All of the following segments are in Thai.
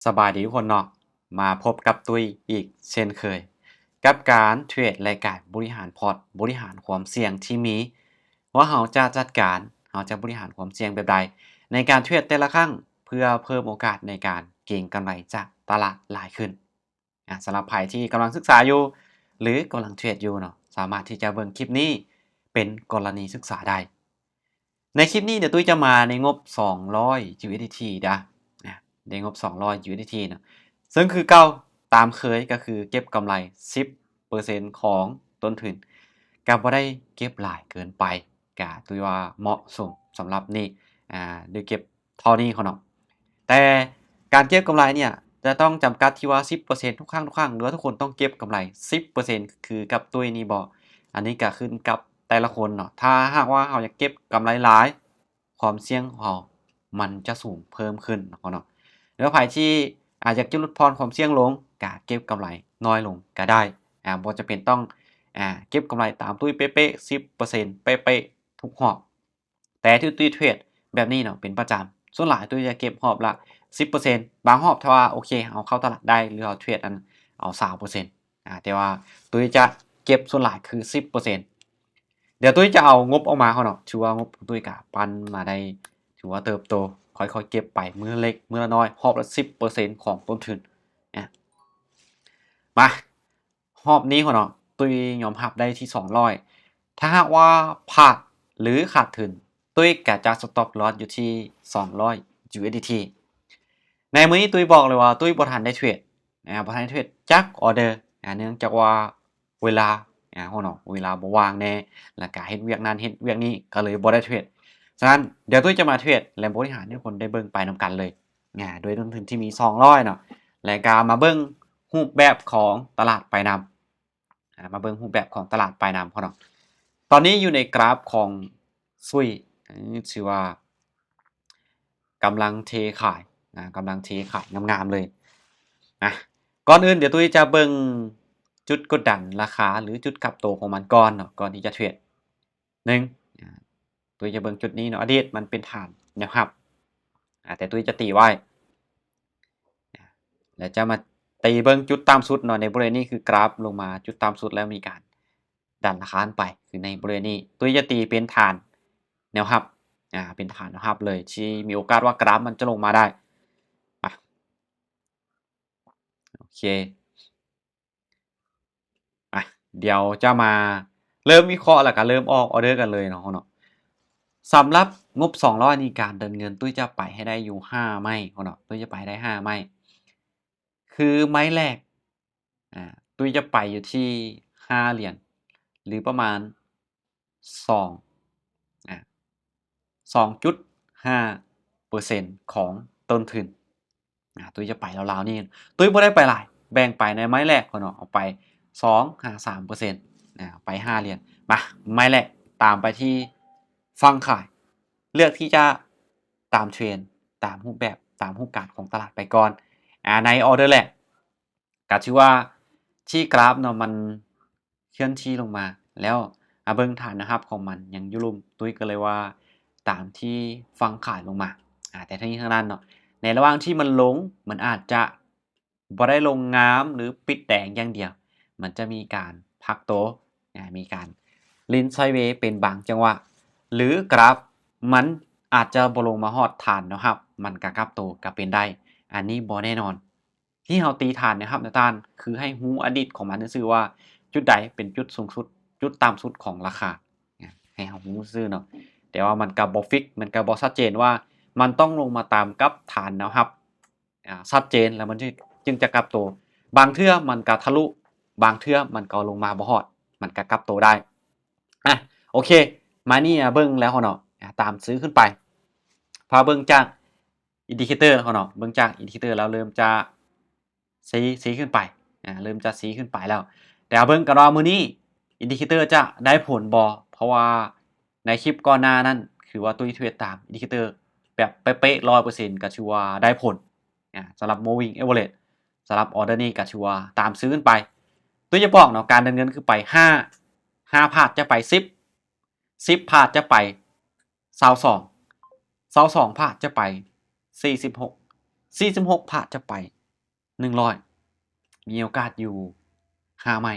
สบายดีทุกคนเนาะมาพบกับตุ้ยอีกเช่นเคยกับการเทรดรายการบริหารพอร์ตบริหารความเสี่ยงที่มีว่าเราจะจัดการเราจะบริหารความเสี่ยงแบบใดในการเทรดแต่ละครั้งเพื่อเพิ่มโอกาสในการเก็งกำไรจากตลาดหลายขึ้นสำหรับใครที่กำลังศึกษาอยู่หรือกำลังเทรดอยู่เนาะสามารถที่จะเบิ่งคลิปนี้เป็นกรณีศึกษาได้ในคลิปนี้เดี๋ยวตุ้ยจะมาในงบ200 USDT นะในงบ200 USDT เนาะซึ่งคือเก่าตามเคยก็คือเก็บกำไร 10% ของต้นทุนกับบ่ได้เก็บหลายเกินไปกะตุ้ยว่าเหมาะสมสำหรับนี่ด้วยเก็บเท่านี้เขาเนาะแต่การเก็บกำไรเนี่ยจะต้องจำกัดที่ว่า 10% ทุกครั้งหรือว่าทุกคนต้องเก็บกำไร 10% คือกับตุ้ยนี่บ่อันนี้ก็ขึ้นกับแต่ละคนเนาะถ้าหากว่าเราอยากเก็บกำไรหลายความเสี่ยงของเรามันจะสูงเพิ่มขึ้นเนาะ แล้วไผที่อาจจะลดพรความเสี่ยงลงก็เก็บกำไรน้อยลงก็ได้บ่จำเป็นต้องเก็บกำไรตามตุ้ยเป๊ะๆ10%เป๊ะๆทุกรอบแต่ที่ตุ้ยเทรดแบบนี้เนาะเป็นประจำส่วนหลายตุ้ยจะเก็บรอบละ10%บางรอบถ้าว่าโอเคเอาเข้าตลาดได้หรือเอาเทรดอันเอา20%แต่ว่าตุ้ยจะเก็บส่วนหลายคือ10%เดี๋ยวตุ้ยจะเอางบออกมาเขาเนาะถือว่างบของตุ้ยก็ปั้นมาได้ถือว่าเติบโต ค่อยๆเก็บไปมื้อละเล็กมื้อละน้อยหอบละ10%ของต้นทุนนะมาหอบนี้เขาเนาะตุ้ยยอมรับได้ที่200ถ้าหากว่าพลาดหรือขาดทุนตุ้ยก็จะสต็อปลอสอยู่ที่200 USDT ในมื้อนี้ตุ้ยบอกเลยว่าตุ้ยบ่ทันได้เทรดบ่ทันได้เทรดจักออเดอร์เนื่องจากว่าเวลาเขาเนาะเวลาบ่ว่างแน่แล้วก็เฮ็ดเวียกนั้นเฮ็ดเวียกนี้ก็เลยบ่ได้เทรด ฉะนั้นเดี๋ยวตุ้ยจะมาเทรดและบริหารให้คนได้เบิ่งไปนำกันเลยโดยต้นทุนที่มี200เนาะและก็มาเบิ่งรูปแบบของตลาดไปนำมาเบิ่งรูปแบบของตลาดไปนำเขาเนาะตอนนี้อยู่ในกราฟของซุยชื่อว่ากำลังเทขายกำลังเทขายงามๆเลยนะก่อนอื่นเดี๋ยวตุ้ยจะเบิ่งจุดกดดันราคาหรือจุดกลับตัวของมันก่อนเนาะก่อนที่จะเทรด1 ตุ้ยจะเบิ่งจุดนี้เนาะอดีตมันเป็นฐานแนวรับแต่ตุ้ยจะตีไว้แล้วจะมาตีเบิ่งจุดต่ำสุดเนาะในบริเวณนี้คือกราฟลงมาจุดต่ำสุดแล้วมีการดันราคาขึ้นไปคือในบริเวณนี้ตุ้ยจะตีเป็นฐานแนวรับเป็นฐานแนวรับเลยที่มีโอกาสว่ากราฟมันจะลงมาได้มาโอเคเดี๋ยวจะมาเริ่มวิเคราะห์แล้วก็เริ่มออกออเดอร์กันเลยเนาะสำหรับงบ200นี่การเดินเงินตุ้ยจะไปให้ได้อยู่5ไม้เนาะตุ้ยจะไปได้5ไม้คือไม้แรกตุ้ยจะไปอยู่ที่5เหรียญหรือประมาณ2อ่า2.5%ของต้นทุนตุ้ยจะไปราวๆนี่ตุ้ยบ่ได้ไปหลายแบ่งไปในไม้แรกเนาะเอาไป2-3%ไป5เหรียญมาไม้แรกตามไปที่ฝั่งขายเลือกที่จะตาม trend ตามรูปแบบตามรูปการณ์ของตลาดไปก่อนในออเดอร์แรกก็ชื่อว่าที่กราฟเนาะมันเคลื่อนที่ลงมาแล้วเบิ่งฐานนะครับของมันยังอยู่ลุ่มตุ้ยก็เลยว่าตามที่ฝั่งขายลงมาแต่ทั้งนี้ทั้งนั้นเนาะ ในระหว่างที่มันลงมันอาจจะบ่ได้ลงงามหรือปิดแดงอย่างเดียวมันจะมีการพักโตะมีการลิ้นไซด์เวย์เป็นบางจังหวะหรือกราฟมันอาจจะบ่ลงมาฮอดฐานเนาะครับมันก็กลับโตก็เป็นได้อันนี้บ่แน่นอนที่เราตีฐานนะครับแนวต้านคือให้รู้อดีตของมันซื่อๆว่าจุดใดเป็นจุดสูงสุดจุดต่ำสุดของราคาให้เรารู้ซื่อเนาะแต่ว่ามันก็บ่ฟิกมันก็บ่ชัดเจนว่า มันต้องลงมาตามกับฐานแนวรับชัดเจนแล้วมันจึงจะกลับตัวบางเทื่อมันก็ทะลุบางเทื่อมันก็ลงมาบ่ฮอดมันก็กลับตัวได้โอเคมานี่เบิ่งแล้วเนาะตามซื้อขึ้นไปพอเบิ่งจากอินดิเคเตอร์เนาะเบิ่งจากอินดิเคเตอร์แล้วเริ่มจะสีขึ้นไปเริ่มจะสีขึ้นไปแล้วแต่เบิ่งกันว่ามื้อนี้อินดิเคเตอร์จะได้ผลบ่เพราะว่าในคลิปก่อนหน้านั้นคือว่าตุ้ยเทรดตามอินดิเคเตอร์แบบเป๊ะๆ100%ก็ถือว่าได้ผลสำหรับ moving average สำหรับออร์เดอร์นี้ก็ถือว่าตามซื้อขึ้นไปตุ้ยจะบอกเนาะการเดินเงินคือไป5พลาดจะไป10พลาดจะไป22พลาดจะไป46 46พระจะไป100มีโอกาสอยู่5ไม้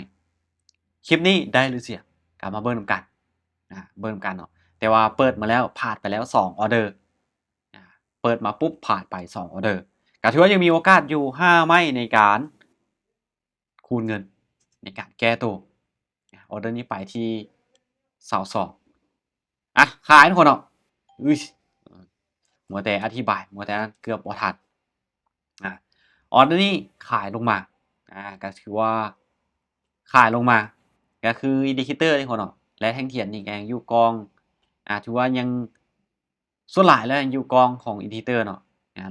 คลิปนี้ได้หรือเสียกลับมาเบิ่งนำกันเบิ่งนำกันเนาะแต่ว่าเปิดมาแล้วผ่านไปแล้ว2ออเดอร์เปิดมาปุ๊บผ่านไป2ออเดอร์ก็ถือว่ายังมีโอกาสอยู่5ไม้ในการคูณเงินในการแก้ตัวออเดอร์นี้ไปที่22ขายทุกคนเนาะมัวแต่อธิบายมัวแต่เกือบบ่ทันออเดอร์นี้ขายลงมาก็ถือว่าขายลงมาก็คืออินดิเคเตอร์ที่คนเนาะและแท่งเทียนนี่แกงอยู่กองถือว่ายังส่วนหลายแล้วยังอยู่กองของอินดิเคเตอร์เนาะ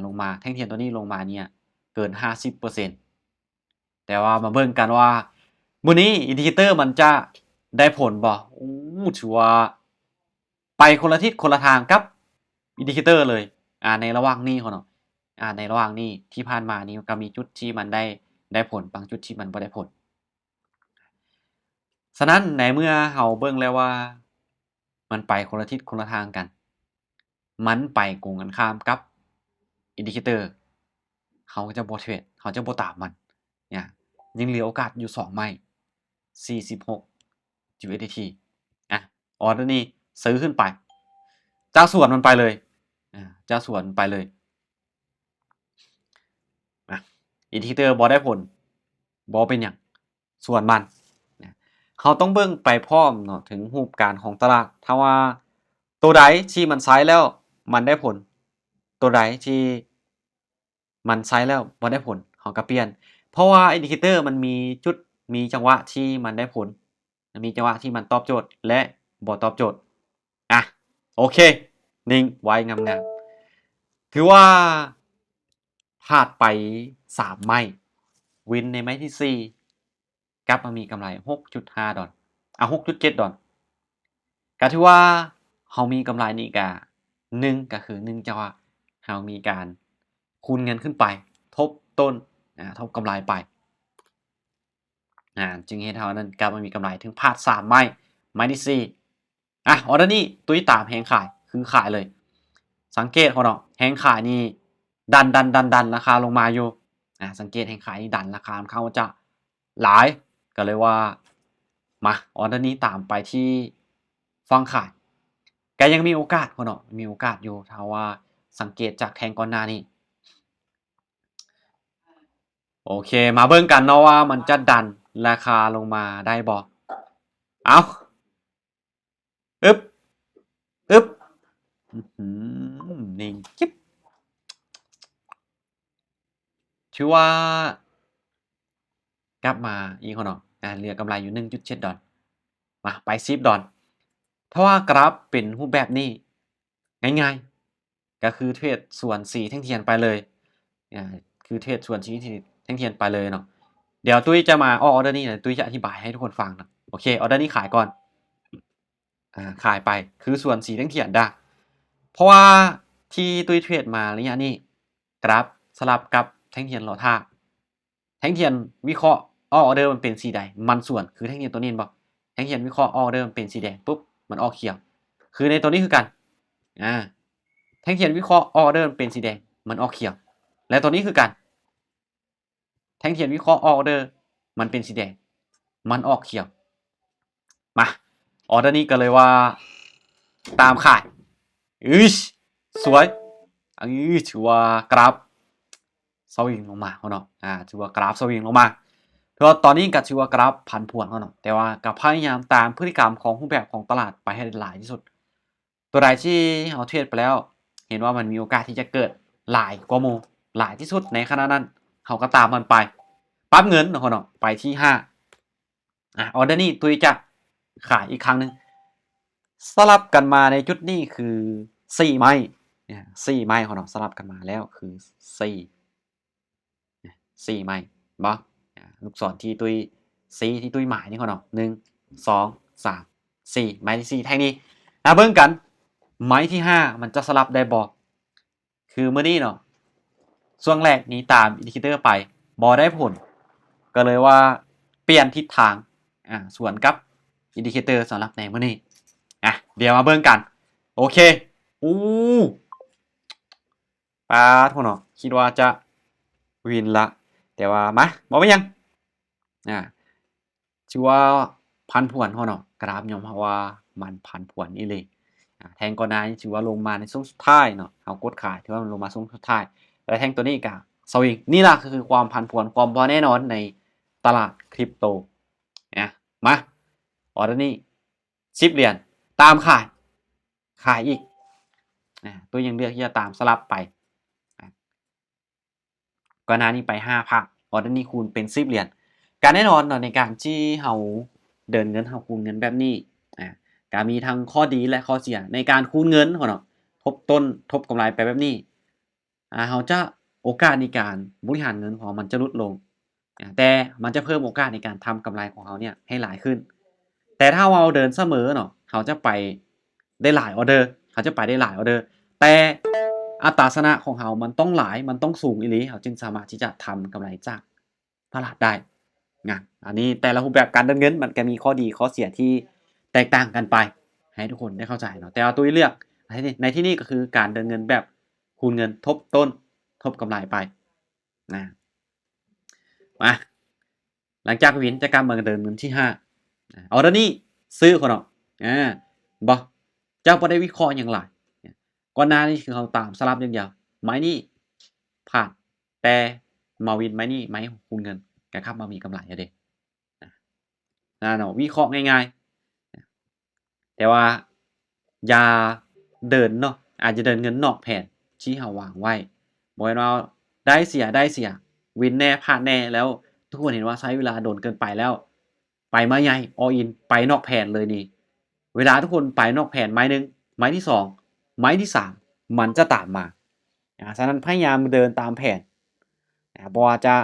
ลงมาแท่งเทียนตัวนี้ลงมาเนี่ยเกิน 50% แต่ว่ามาเบิ่งกันว่ามื้อนี้อินดิเคเตอร์มันจะได้ผลบ่ถือว่าไปคนละทิศคนละทางกับอินดิเคเตอร์เลยในระหว่างนี้คนเนาะในระหว่างนี้ที่ผ่านมานี้ก็มีจุดที่มันได้ผลบางจุดที่มันบ่ได้ผลฉะนั้นในเมื่อเฮาเบิ่งแล้วว่ามันไปคนละทิศคนละทางกันมันไปตรงกันข้ามกับอินดิเคเตอร์เขาจะบ่เทรดเขาจะบ่ตามมันยังเหลือโอกาสอยู่2ไม้46 USDT ออเดอร์นี้ซื้อขึ้นไปเจ้าส่วนมันไปเลยเจ้าส่วนไปเลยอินดิเคเตอร์บ่ได้ผลบ่เป็นหยังส่วนมันเขาต้องเบิ่งไปพร้อมเนาะถึงรูปการของตลาดถ้าว่าตัวใดที่มันใช้แล้วมันได้ผลตัวใดที่มันใช้แล้วบ่ได้ผลเขาก็เปลี่ยนเพราะว่าอินดิเคเตอร์มันมีจุดมีจังหวะที่มันได้ผลมีจังหวะที่มันตอบโจทย์และบ่ตอบโจทย์โอเคนิ่งไว้งามๆถือว่าพลาดไป3ไม้วินในไม้ที่4กลับมามีกำไร 6.5 ดอล6.7 ดอลก็ถือว่าเฮามีกำไรนี่ก็1ก็คือ1จังหวะเฮามีการคูณเงินขึ้นไปทบต้นทบกำไรไปจึงเฮ็ดให้เฮานั้นกลับมามีกำไรถึงพลาด3ไม้ที่4ออเดอร์นี้ตุ้ยตามแฮงขายคือขายเลยสังเกตเขาเนาะแฮงขายนี่ดันราคาลงมาอยู่สังเกตแฮงขายนี่ดันราคาเขาจะหลายก็เลยว่ามาออเดอร์นี้ตามไปที่ฟังขายก็ยังมีโอกาสเขาเนาะมีโอกาสอยู่ถ้าว่าสังเกตจากแทงก่อนหน้านี้โอเคมาเบิ่งกันเนาะว่ามันจะดันราคาลงมาได้บ่เอาอึ๊บนิ่งจิ๊บชื่อว่ากลับมาอีกคนเนาะเหลือกำไรอยู่ 1.7 ดอลมาไป10 ดอลถ้าว่ากราฟเป็นรูปแบบนี้ง่ายๆก็คือเทรดส่วนสีแท่งเทียนไปเลยคือเทรดส่วนสีแท่งเทียนไปเลยเนาะเดี๋ยวตุ้ยจะมาออเดอร์นี้นะตุ้ยจะอธิบายให้ทุกคนฟังนะโอเคออเดอร์นี้ขายก่อนขายไปคือส่วนสีแท่งเทียนได้เพราะว่าที่ตุ้ยเทรดมาระยะนี้กราฟสลับกับแท่งเทียนหล่อท่าแท่งเทียนวิเคราะห์ออเดอร์มันเป็นสีใดมันส่วนคือแท่งเทียนตัวนี้บ่แท่งเทียนวิเคราะห์ออเดอร์มันเป็นสีแดงปุ๊บมันออกเขียวคือในตัวนี้คือกันแท่งเทียนวิเคราะห์ออเดอร์มันเป็นสีแดงมันออกเขียวและตัวนี้คือกันแท่งเทียนวิเคราะห์ออเดอร์มันเป็นสีแดงมันออกเขียวมาออเดอร์นี้ก็เลยว่าตามขายสวยถือว่ากราฟสวิงลงมาเขาเนาะถือว่ากราฟสวิงลงมาเพราะตอนนี้ก็ถือว่ากราฟผันผวนเขาเนาะแต่ว่าก็พยายามตามพฤติกรรมของรูปแบบของตลาดไปให้ได้หลายที่สุดตัวใดที่เราเทรดไปแล้วเห็นว่ามันมีโอกาสที่จะเกิดหลายกว่าโมหลายที่สุดในขณะนั้นเขาก็ตามมันไปปั๊บเงินเขาเนาะไปที่5ออเดอร์นี้ตุยจะขายอีกครั้งหนึ่งสลับกันมาในจุดนี้คือ4ไม้4ไม้เขาเนาะสลับกันมาแล้วคือ4ไม้บ่ลูกศรที่ตุยสีที่ตุยหมายนี่เขาเนาะ1 2 3 4ไม้ที่4แท่งนี้เบิ่งกันไม้ที่5มันจะสลับได้บ่คือเมื่อนี้เนาะช่วงแรกนี้ตามอินดิเคเตอร์ไปบ่ได้ผลก็เลยว่าเปลี่ยนทิศทางส่วนกับอินดิเคเตอร์สำหรับในมื้อนี้เดี๋ยวมาเบิ่งกันโอเคไป ปาดโทเนาะคิดว่าจะวินละแต่ว่ามาบ่เป็นหยังชื่อว่าพันผวนเนาะกราฟยอมรับว่ามันพันผวนอีหลีแทงก่อนหน้านี้ถือว่าลงมาในช่วงสุดท้ายเนาะเอากดขายถือว่ามันลงมาช่วงสุดท้ายแล้วแทงตัวนี้ก็สวิงนี่ล่ะคือความผันผวนความบ่แน่นอนในตลาดคริปโตนะมาออเดอร์นี้10เหรียญตามขายอีกตัวยังเลือกที่จะตามสลับไปก่อนหน้านี้ไป5พักออเดอร์นี้คูณเป็น10เหรียญการแน่นอนเนาะในการที่เฮาเดินเงินเฮาคูณเงินแบบนี้ก็มีทั้งข้อดีและข้อเสียในการคูณเงินเนาะทบต้นทบกำไรไปแบบนี้เฮาจะโอกาสในการบริหารเงินของมันจะลดลงแต่มันจะเพิ่มโอกาสในการทำกำไรของเราเนี่ยให้หลายขึ้นแต่ถ้าเราเดินเสมอเนาะเขาจะไปได้หลายออเดอร์เขาจะไปได้หลายออเดอร์แต่อัตราชนะของเรามันต้องหลายมันต้องสูงอีหลีเขาจึงสามารถที่จะทำกำไรจากตลาดได้นะอันนี้แต่ละรูปแบบการเดินเงินมันก็มีข้อดีข้อเสียที่แตกต่างกันไปให้ทุกคนได้เข้าใจเนาะแต่เอาตัวเลือกในที่นี้ก็คือการเดินเงินแบบคูณเงินทบต้นทบกำไรไปนะมาหลังจากวินจะการมาเดินเงินที่5เอาด้านนี้ซื้อคนเนาะบ่เจ้าบ่ได้วิเคราะห์หยังหลายก่อนหน้านี้คือเขาตามสลับอย่างเดียวไม้นี้ผ่านแต่มาวินไม้นี้ไม้คูณเงินก็ครับมามีกำไรอะเด้นั่นเนาะวิเคราะห์ง่ายๆแต่ว่าอย่าเดินเนาะอาจจะเดินเงินนอกแผนที่เราวางไว้บ่แม่นว่าได้เสียวินแน่พลาดแน่แล้วทุกคนเห็นว่าใช้เวลาโดนเกินไปแล้วไปมาใหญ่ all in ไปนอกแผนเลยนี่เวลาทุกคนไปนอกแผนไม้หนึ่งไม้ที่2ไม้ที่3มันจะตามมาฉะนั้นพยายามเดินตามแผนบ่ว่าจะ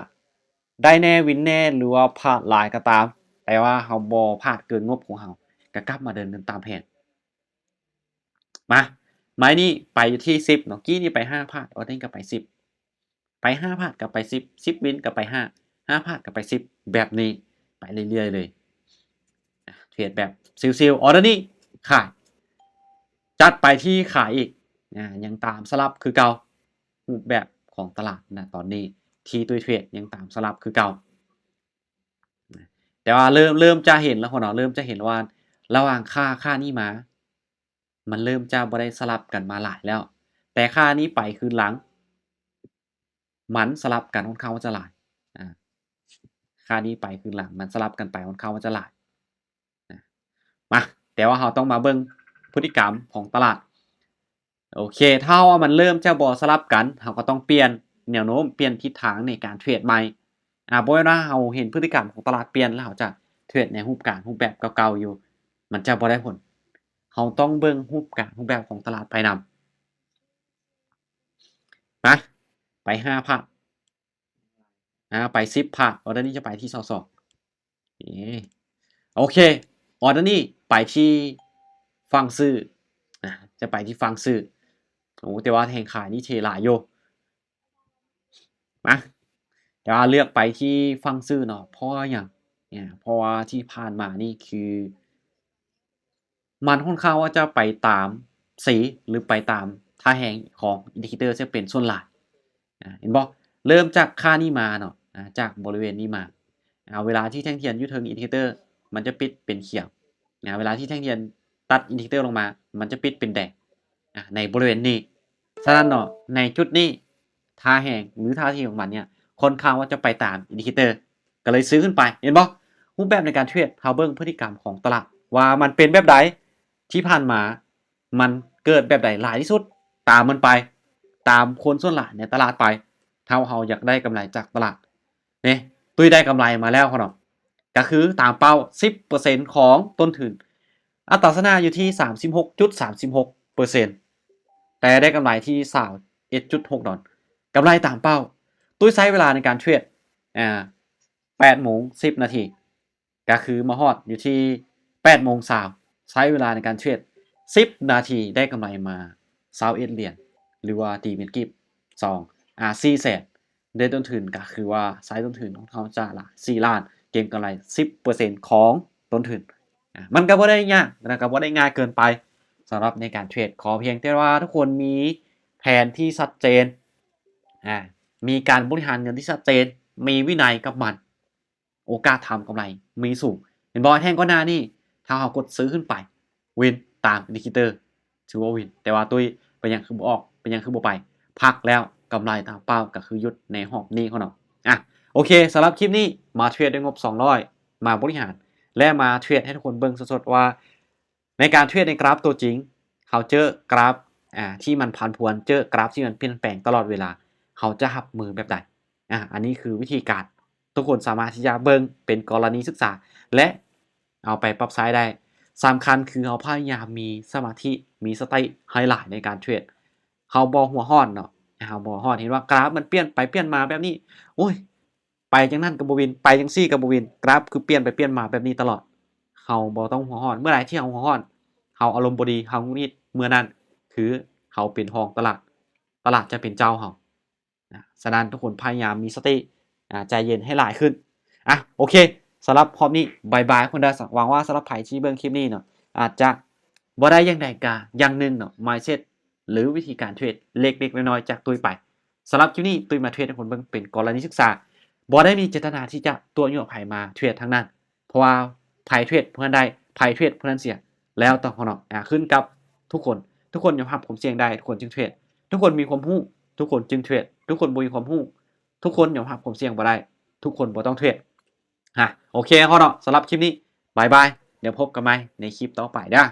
ได้แน่วินแน่หรือว่าพลาดหลายก็ตามแต่ว่าเราบ่พลาดเกินงบของเราก็กลับมาเดินตามแผนมาไม้นี้ไปอยู่ที่10เนาะกี้นี่ไป5พลาดออเด้งก็ไป10ไป5พลาดก็ไป10 10วินก็ไป5 5พลาดก็ไป10แบบนี้ไปเรื่อยๆเลยเทรดแบบซิลๆออเดอร์นี้ขายจัดไปที่ขายอีกยังตามสลับคือเก่ารูปแบบของตลาดนะตอนนี้ที่ตัวเทรดยังตามสลับคือเก่าแต่ว่าเริ่มจะเห็นแล้วเนาะเริ่มจะเห็นว่าระหว่างค่านี้มามันเริ่มจะบ่ได้สลับกันมาหลายแล้วแต่ค่านี้ไปคืนหลังมันสลับกันค่อนข้างว่าจะหลายค่านี้ไปคืนหลังมันสลับกันไปค่อนข้างว่าจะหลายมาแต่ว่าเราต้องมาเบิ่งพฤติกรรมของตลาดโอเคถ้าว่ามันเริ่มจะบ่สลับกันเราก็ต้องเปลี่ยนแนวโน้มเปลี่ยนทิศทางในการเทรดใหม่บ่แม่นว่าเราเห็นพฤติกรรมของตลาดเปลี่ยนแล้วเราจะเทรดในรูปแบบเก่าๆอยู่มันจะบ่ได้ผลเราต้องเบิ่งรูปแบบของตลาดไปนำไป5ภาคไป10ภาคออร์เดอร์นี้จะไปที่22โอเคออร์เดอร์นี้ไปที่ฝั่งซื้อจะไปที่ฝั่งซื้อโอ้แต่ว่าแทงขายนี่เทหลายอยู่มาแต่ว่าเลือกไปที่ฝั่งซื้อเนาะเพราะว่าหยังเพราะว่าที่ผ่านมานี่คือมันค่อนข้างว่าจะไปตามสีหรือไปตามท่าแฮงของอินดิเคเตอร์จะเป็นส่วนหลายเห็นบ่เริ่มจากค่านี้มาเนาะจากบริเวณนี้มาเวลาที่แท่งเทียนอยู่เทิงอินดิเคเตอร์มันจะปิดเป็นเขียวเวลาที่แท่งเทียนตัดอินดิเคเตอร์ลงมามันจะปิดเป็นแดงในบริเวณนี้ฉะนั้นเนาะในจุดนี้ท่าแฮงหรือท่าทีของมันเนี่ยค่อนข้างว่าจะไปตามอินดิเคเตอร์ก็เลยซื้อขึ้นไปเห็นบ่รูปแบบในการเทรดเฮาเบิ่งพฤติกรรมของตลาดว่ามันเป็นแบบใดที่ผ่านมามันเกิดแบบใดหลายที่สุดตามมันไปตามคนส่วนหลายในตลาดไปถ้าเฮาอยากได้กำไรจากตลาดนี่ตุ้ยได้กำไรมาแล้วเนาะก็คือตามเป้า 10% ของต้นทุนอัตราชนะอยู่ที่ 36.36% แต่ได้กำไรที่21.6ดอลกำไรตามเป้าตุ้ยใช้เวลาในการเทรด8โมง10นาทีก็คือมาฮอดอยู่ที่8โมง20ใช้เวลาในการเทรด10นาทีได้กำไรมา21เหรียญหรือว่าตีเป็นกิบ24แสนได้ต้นทุนก็คือว่าใช้ต้นทุนของเขาจะละ4ล้านเก็งกำไร 10% ของต้นทุนมันก็บ่ได้ยากนะครับบ่ได้ง่ายเกินไปสำหรับในการเทรดขอเพียงแต่ว่าทุกคนมีแผนที่ชัดเจน มีการบริหารเงินที่ชัดเจนมีวินัยกับมันโอกาสทำกำไรมีสูงเห็นบอยแท่งก็หน้านี่ถ้าเรากดซื้อขึ้นไปวินตามอินดิเคเตอร์ถือว่าวินแต่ว่าตุ้ยเป็นยังคือบ่ออกเป็นยังคือบ่ไปพักแล้วกำไรตามเป้าก็คือยุดในหอบนี้เขาเนาะโอเคสำหรับคลิปนี้มาเทรดด้วยงบ200มาบริหารและมาเทรดให้ทุกคนเบิ่งสดๆว่าในการเทรดในกราฟตัวจริงเขาเจอกราฟที่มันพันพวนเจอกราฟที่มันเปลี่ยนแปลงตลอดเวลาเขาจะหับมือแบบใดอันนี้คือวิธีการทุกคนสามารถที่จะเบิ่งเป็นกรณีศึกษาและเอาไปปรับใช้ได้สำคัญคือเขาพยายามมีสมาธิมีสติไฮไลท์ในการเทรดเขาบอหัวห้อนเนาะเขาบอห้อนเห็นว่ากราฟมันเปลี่ยนไปเปลี่ยนมาแบบนี้โอ้ยไปจังนั่นกับบวินไปจังซี่กับบวินกราฟคือเปลี่ยนไปเปลี่ยนมาแบบนี้ตลอดเขาบอต้องหัวห้อนเมื่อไหร่ที่เขาหัวห้อนเขาอารมณ์บดีเขางุนงิดเมื่อนั้นคือเขาเป็นทองตลาดจะเป็นเจ้าเขาฉะนั้นทุกคนพยายามมีสติใจเย็นให้หลายขึ้นโอเคสำหรับพร้อมนี้บายบายคนได้หวังว่าสำหรับไผ่ที่เบิ่งคลิปนี้เนาะอาจจะบ่ได้อย่างใดกาอย่างหนึ่งเนาะ mindset หรือวิธีการเทรดเล็กๆน้อยๆจากตุ้ยไปสำหรับคลิปนี้ตุ้ยมาเทรดให้คนเบิ่งเป็นกรณีศึกษาบ่ได้มีเจตนาที่จะตัวโยกไผ่มาเทรดทั้งนั้นเพราะว่าไผ่เทรดเพื่อนได้ไผ่เทรดเพื่อนเสียแล้วต้องของเนาะขึ้นกับทุกคนยอมรับผมเสี่ยงได้ทุกคนจึงเทรดทุกคนมีความรู้ทุกคนจึงเทรดทุกคนบ่มีความรู้ทุกคนยอมรับผมเสี่ยงบ่ได้ทุกคนบ่ต้องเทรดโอเคเขาเนาะสำหรับคลิปนี้บายบายเดี๋ยวพบกันใหม่ในคลิปต่อไปนะ